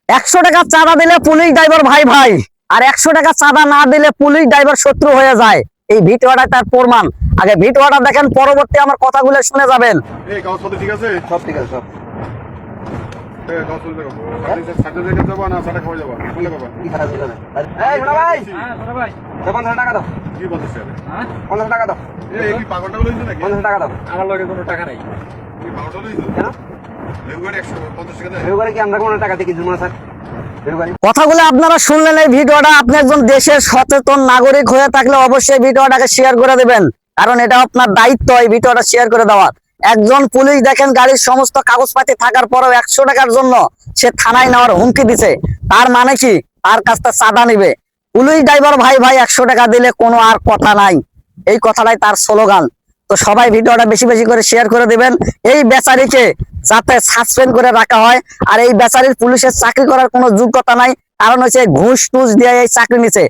100 টাকা চাঁদা দিলে পুলিশ ড্রাইভার ভাই ভাই, আর 100 টাকা চাঁদা না দিলে পুলিশ ড্রাইভার শত্রু হয়ে যায়। এই ভিডিওটা তার প্রমাণ। আগে ভিডিওটা দেখেন, পরবর্তী আমার কথাগুলো শুনে যাবেন। এই কাগজপত্র ঠিক আছে? সব ঠিক আছে, সব। এই কাগজপত্র দেখো। সাথে দেখে যাবো না সাথে খাওয়া যাবো? বলে বাবা। কি খারাপ হলো? এই বড় ভাই, হ্যাঁ ছোট ভাই, 50 টাকা দাও, কি বলছিস রে? 50 টাকা দাও, এই কি পাগল টাগল হইছে নাকি? 50 টাকা দাও। আমার লগে কোনো টাকা নাই। কি পাগল টাগল হইছে? কেন? রেগুলার 150 টাকা দেয়। এবারে কি আমরা কোনো টাকা দিয়ে কিছু মনে স্যার? এবারে কথাগুলো আপনারা শুনলেন। এই ভিডিওটা আপনি একজন দেশের সচেতন নাগরিক হয়ে থাকলে অবশ্যই ভিডিওটাকে শেয়ার করে দেবেন, কারণ এটা আপনার দায়িত্ব এই ভিডিওটা শেয়ার করে দেওয়ার। একজন পুলিশ দেখেন গাড়ির সমস্ত কাগজপাতি থাকার পরেও 100 টাকার জন্য সে থানায় নেওয়ার হুমকি দিছে। তার মানে কি? তার কাছ থেকে চাঁদা নিবে। পুলিশ ড্রাইভার ভাই ভাই, 100 টাকা দিলে কোনো আর কথা নাই, এই কথাটাই তার স্লোগান। তো সবাই ভিডিওটা বেশি বেশি করে শেয়ার করে দিবেন। এই বেচারিকে যাতে সাসপেন্ড করে রাখা হয়। আর এই বেচারির পুলিশের চাকরি করার কোনো যোগ্যতা নাই, কারণ হচ্ছে ঘুষ টুস দিয়ে এই চাকরি নিছে।